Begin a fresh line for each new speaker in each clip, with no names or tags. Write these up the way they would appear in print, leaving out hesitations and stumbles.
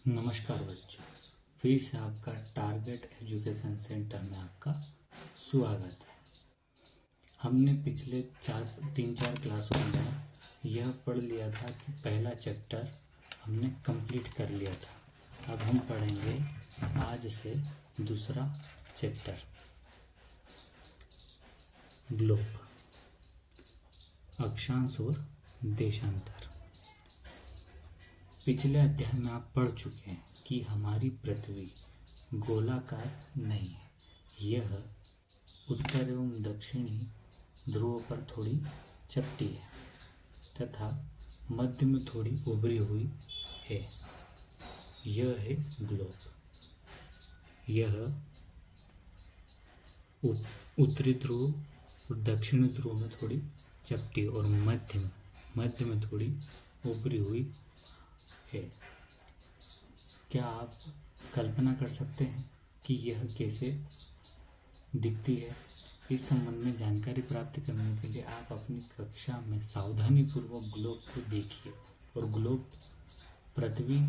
नमस्कार बच्चों, फिर से आपका टारगेट एजुकेशन सेंटर में आपका स्वागत है। हमने पिछले 3-4 क्लासों में यह पढ़ लिया था कि पहला चैप्टर हमने कंप्लीट कर लिया था। अब हम पढ़ेंगे आज से दूसरा चैप्टर, ग्लोब, अक्षांश और देशांतर। पिछले अध्याय में आप पढ़ चुके हैं कि हमारी पृथ्वी गोलाकार नहीं है, यह उत्तर एवं दक्षिणी ध्रुवों पर थोड़ी चपटी है तथा मध्य में थोड़ी उभरी हुई है। यह है ग्लोब। यह उत्तरी ध्रुव और दक्षिणी ध्रुव में थोड़ी चपटी और मध्य में थोड़ी उभरी हुई है। क्या आप कल्पना कर सकते हैं कि यह कैसे दिखती है? इस संबंध में जानकारी प्राप्त करने के लिए आप अपनी कक्षा में सावधानीपूर्वक ग्लोब को देखिए और ग्लोब पृथ्वी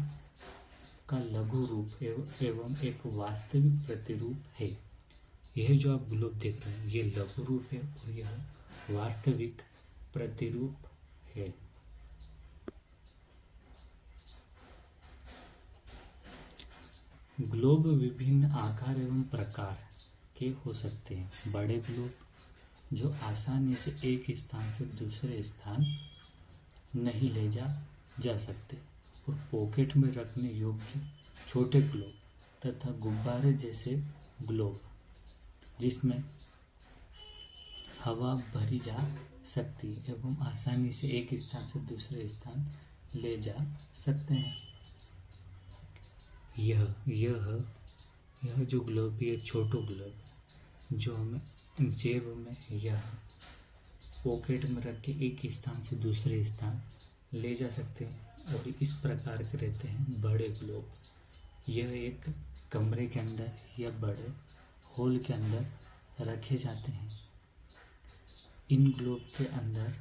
का लघु रूप एवं एक वास्तविक प्रतिरूप है। यह जो आप ग्लोब देख रहे हैं ये लघु रूप है और यह वास्तविक प्रतिरूप है। ग्लोब विभिन्न आकार एवं प्रकार के हो सकते हैं। बड़े ग्लोब जो आसानी से एक स्थान से दूसरे स्थान नहीं ले जा सकते और पॉकेट में रखने योग्य छोटे ग्लोब तथा गुब्बारे जैसे ग्लोब जिसमें हवा भरी जा सकती है एवं आसानी से एक स्थान से दूसरे स्थान ले जा सकते हैं। यह जो ग्लोब है छोटो ग्लोब जो हमें जेब में या पॉकेट में रख के एक स्थान से दूसरे स्थान ले जा सकते हैं और इस प्रकार के रहते हैं बड़े ग्लोब। यह एक कमरे के अंदर या बड़े हॉल के अंदर रखे जाते हैं। इन ग्लोब के अंदर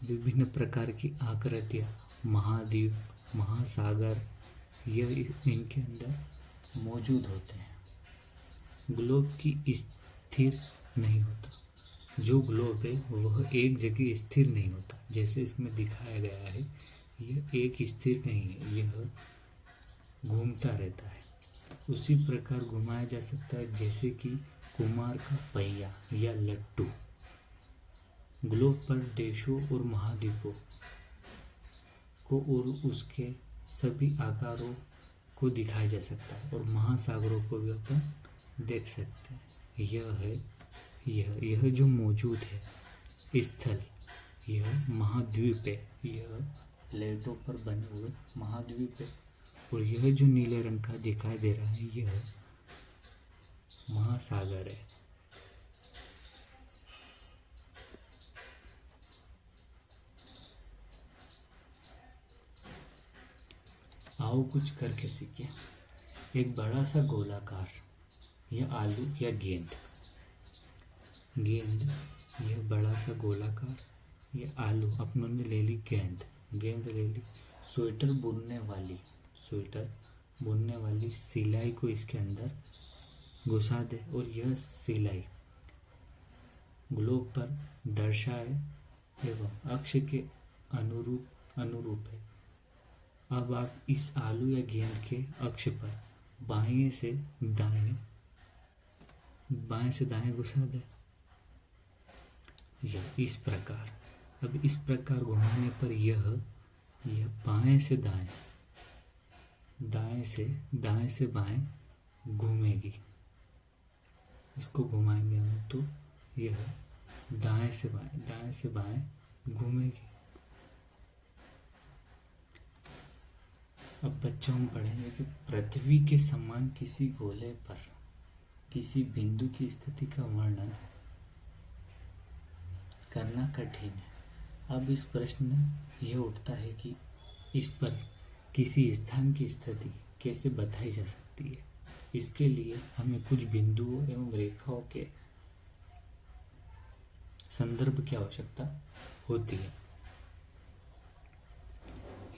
विभिन्न प्रकार की आकृतियाँ, महाद्वीप, महासागर यह इनके अंदर मौजूद होते हैं। ग्लोब की स्थिर नहीं होता। जो ग्लोब है वह एक जगह स्थिर नहीं होता, जैसे इसमें दिखाया गया है। यह एक स्थिर नहीं है, यह घूमता रहता है। उसी प्रकार घुमाया जा सकता है जैसे कि कुमार का पहिया या लट्टू। ग्लोब पर देशों और महाद्वीपों को और उसके सभी आकारों को दिखाया जा सकता है और महासागरों को भी अपन देख सकते हैं। यह जो मौजूद है स्थल, यह महाद्वीप है। यह प्लेटों पर बने हुए महाद्वीप है और यह जो नीले रंग का दिखाई दे रहा है यह महासागर है। आओ कुछ करके सीखें। एक बड़ा सा गोलाकार या आलू या गेंद, यह बड़ा सा गोलाकार या आलू अपनों ने ले ली। गेंद ले ली। स्वेटर बुनने वाली सिलाई को इसके अंदर घुसा दे और यह सिलाई ग्लोब पर दर्शाए एवं अक्ष के अनुरूप है। अब आप इस आलू या गेंद के अक्ष पर बाएं से दाएं घुसा दें या इस प्रकार। अब इस प्रकार घुमाने पर यह बाएं से बाएं घूमेगी। इसको घुमाएंगे हम तो यह दाएं से बाएं घूमेगी। अब बच्चों हम पढ़ेंगे कि पृथ्वी के समान किसी गोले पर किसी बिंदु की स्थिति का वर्णन करना कठिन है। अब इस प्रश्न में यह उठता है कि इस पर किसी स्थान की स्थिति कैसे बताई जा सकती है। इसके लिए हमें कुछ बिंदुओं एवं रेखाओं के संदर्भ की आवश्यकता होती है।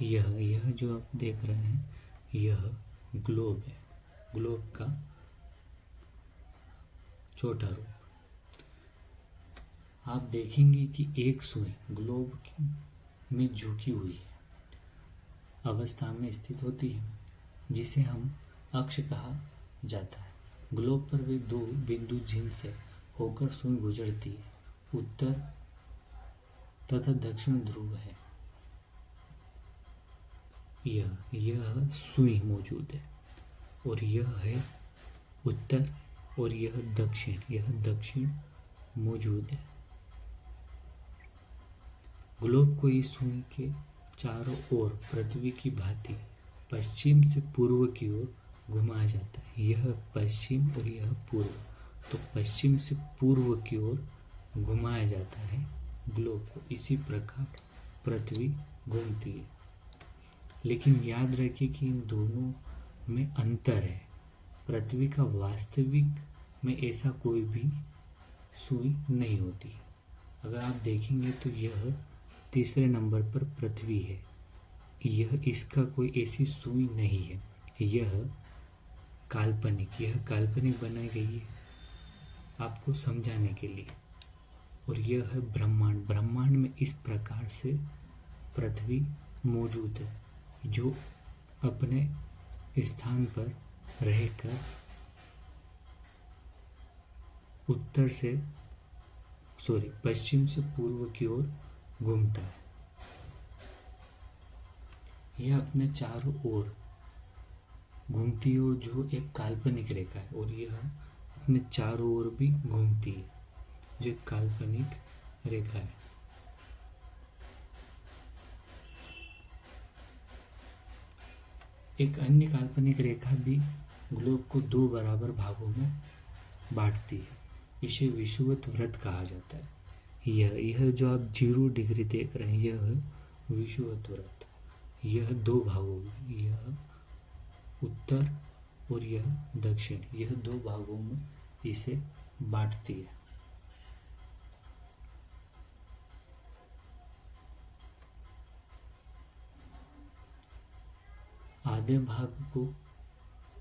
यह जो आप देख रहे हैं यह ग्लोब है, ग्लोब का छोटा रूप। आप देखेंगे कि एक सुई ग्लोब में झुकी हुई है अवस्था में स्थित होती है, जिसे हम अक्ष कहा जाता है। ग्लोब पर वे दो बिंदु जिनसे होकर सुई गुजरती है, उत्तर तथा दक्षिण ध्रुव है। यह सुई मौजूद है और यह है उत्तर और यह दक्षिण मौजूद है। ग्लोब को इस सुई के चारों ओर पृथ्वी की भांति पश्चिम से पूर्व की ओर घुमाया जाता है। यह पश्चिम और यह पूर्व, तो पश्चिम से पूर्व की ओर घुमाया जाता है ग्लोब को। इसी प्रकार पृथ्वी घूमती है। लेकिन याद रखिए कि इन दोनों में अंतर है। पृथ्वी का वास्तविक में ऐसा कोई भी सुई नहीं होती। अगर आप देखेंगे तो यह तीसरे नंबर पर पृथ्वी है, यह इसका कोई ऐसी सुई नहीं है। यह काल्पनिक बनाई गई है आपको समझाने के लिए। और यह है ब्रह्मांड में इस प्रकार से पृथ्वी मौजूद है, जो अपने स्थान पर रहकर पश्चिम से पूर्व की ओर घूमता है। यह अपने चारों ओर घूमती है और जो एक काल्पनिक रेखा है, और यह अपने चारों ओर भी घूमती है, जो एक काल्पनिक रेखा है। एक अन्य काल्पनिक रेखा भी ग्लोब को दो बराबर भागों में बांटती है। इसे विषुवत वृत्त कहा जाता है। यह जो आप 0 डिग्री देख रहे हैं, यह है विषुवत वृत्त। यह दो भागों में, यह उत्तर और यह दक्षिण, यह दो भागों में इसे बांटती है। आधे भाग को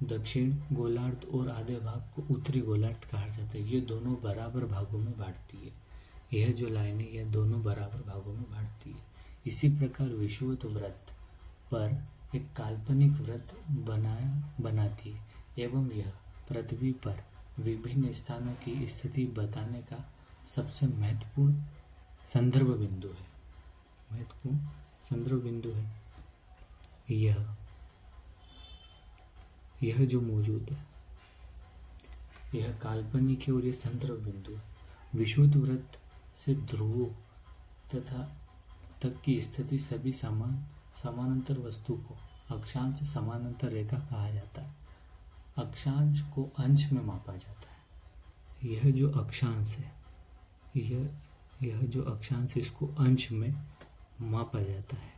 दक्षिण गोलार्ध और आधे भाग को उत्तरी गोलार्ध कहा जाता है। ये दोनों बराबर भागों में बांटती है। यह जो लाइन है, यह दोनों बराबर भागों में बांटती है। इसी प्रकार विषुवत वृत्त पर एक काल्पनिक वृत्त बनाती है एवं यह पृथ्वी पर विभिन्न स्थानों की स्थिति बताने का सबसे महत्वपूर्ण संदर्भ बिंदु है। यह जो मौजूद है, यह काल्पनिक है और यह संदर्भ बिंदु है। विषुवत वृत्त से ध्रुवों तक की स्थिति सभी समानांतर वस्तु को अक्षांश समानांतर रेखा कहा जाता है। अक्षांश को अंश में मापा जाता है। यह जो अक्षांश है, यह जो अक्षांश, इसको अंश में मापा जाता है।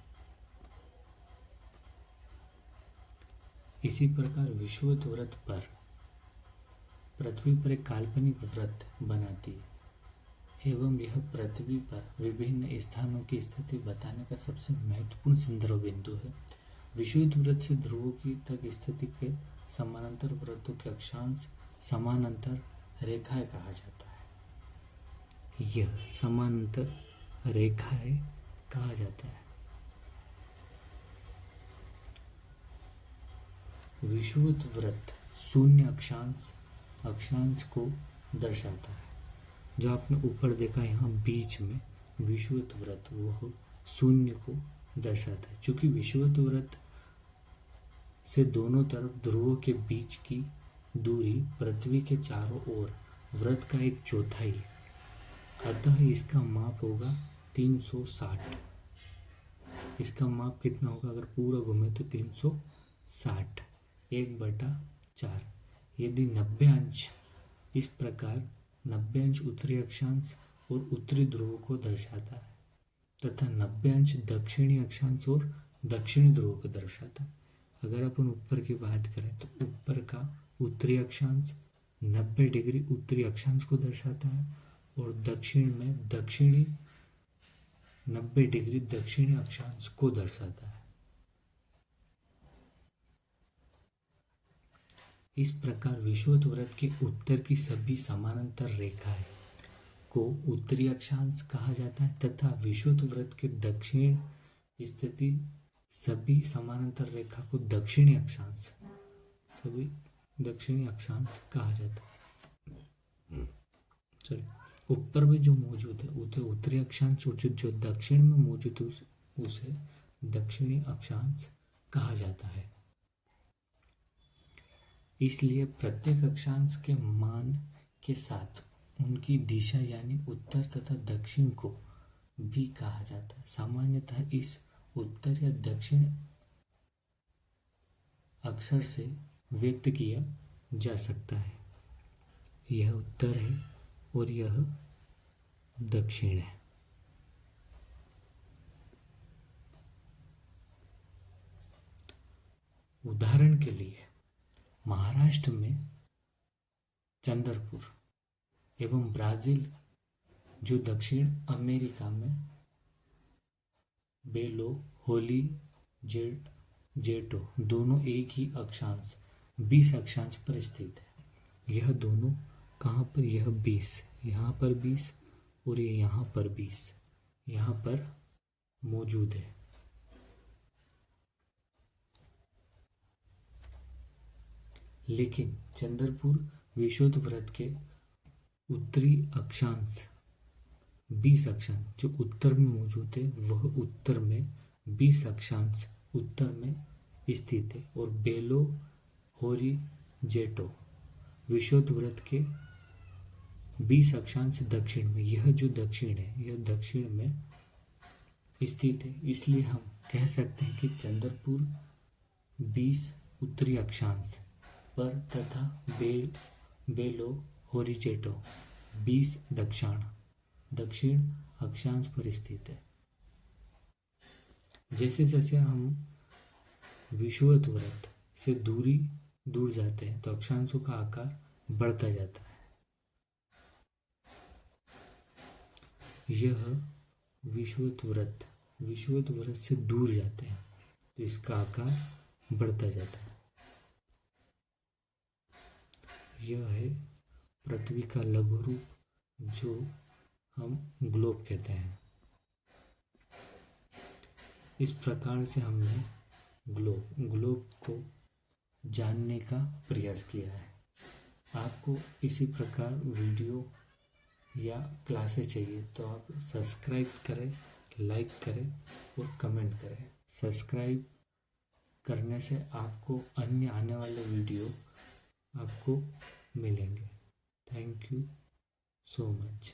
इसी प्रकार विषुवत वृत्त पर पृथ्वी पर एक काल्पनिक वृत्त बनाती है एवं यह पृथ्वी पर विभिन्न स्थानों की स्थिति बताने का सबसे महत्वपूर्ण संदर्भ बिंदु है। विषुवत वृत्त से ध्रुवों की तक स्थिति के समानांतर वृत्तों के अक्षांश समानांतर रेखाएं कहा जाता है। यह समानांतर रेखाएं कहा जाता है। विषुवत वृत्त शून्य अक्षांश को दर्शाता है। जो आपने ऊपर देखा यहाँ बीच में विषुवत वृत्त, वो शून्य को दर्शाता है। चूंकि विषुवत वृत्त से दोनों तरफ ध्रुवों के बीच की दूरी पृथ्वी के चारों ओर वृत्त का 1/4 है, अतः इसका माप होगा 360। इसका माप कितना होगा? अगर पूरा घूमे तो 360, 1/4। यदि 90 अंश, इस प्रकार 90 अंश उत्तरी अक्षांश और उत्तरी ध्रुव को दर्शाता है तथा 90 अंश दक्षिणी अक्षांश और दक्षिणी ध्रुव को दर्शाता है। अगर अपन ऊपर की बात करें तो ऊपर का उत्तरी अक्षांश 90 डिग्री उत्तरी अक्षांश को दर्शाता है और दक्षिण में दक्षिणी 90 डिग्री दक्षिणी अक्षांश को दर्शाता है। इस प्रकार विषुवत वृत्त के उत्तर की सभी समानांतर रेखाएं को उत्तरी अक्षांश कहा जाता है तथा विषुवत वृत्त के दक्षिण स्थिति सभी समानांतर रेखा को दक्षिणी अक्षांश कहा जाता है। सॉरी, ऊपर में जो मौजूद है उसे उत्तरी अक्षांश और जो दक्षिण में मौजूद है उसे दक्षिणी अक्षांश कहा जाता है। इसलिए प्रत्येक अक्षांश के मान के साथ उनकी दिशा यानी उत्तर तथा दक्षिण को भी कहा जाता है। सामान्यतः इस उत्तर या दक्षिण अक्षर से व्यक्त किया जा सकता है। यह उत्तर है और यह दक्षिण है। उदाहरण के लिए महाराष्ट्र में चंद्रपुर एवं ब्राजील जो दक्षिण अमेरिका में बेलो होरिजेंटो दोनों एक ही अक्षांश 20 अक्षांश पर स्थित है। यह दोनों कहाँ पर, यह 20 यहाँ पर 20 और ये यहाँ पर 20 यहाँ पर मौजूद है। लेकिन चंद्रपुर विषुवत वृत्त के उत्तरी अक्षांश 20 अक्षांश जो उत्तर में मौजूद है वह उत्तर में 20 अक्षांश उत्तर में स्थित है और बेलो होरिजेंटो विषुवत वृत्त के 20 अक्षांश दक्षिण में, यह जो दक्षिण है यह दक्षिण में स्थित है। इसलिए हम कह सकते हैं कि चंद्रपुर 20 उत्तरी अक्षांश पर तथा बेलो होरिजेंटो 20 दक्षिण अक्षांश पर स्थित है। जैसे जैसे हम विषुवत वृत्त से दूर जाते हैं तो अक्षांशों का आकार बढ़ता जाता है। यह विषुवत वृत्त से दूर जाते हैं तो इसका आकार बढ़ता जाता है। यह है पृथ्वी का लघु रूप जो हम ग्लोब कहते हैं। इस प्रकार से हमने ग्लोब को जानने का प्रयास किया है। आपको इसी प्रकार वीडियो या क्लासेस चाहिए तो आप सब्सक्राइब करें, लाइक करें और कमेंट करें। सब्सक्राइब करने से आपको अन्य आने वाले वीडियो आपको मिलेंगे। Thank you so much.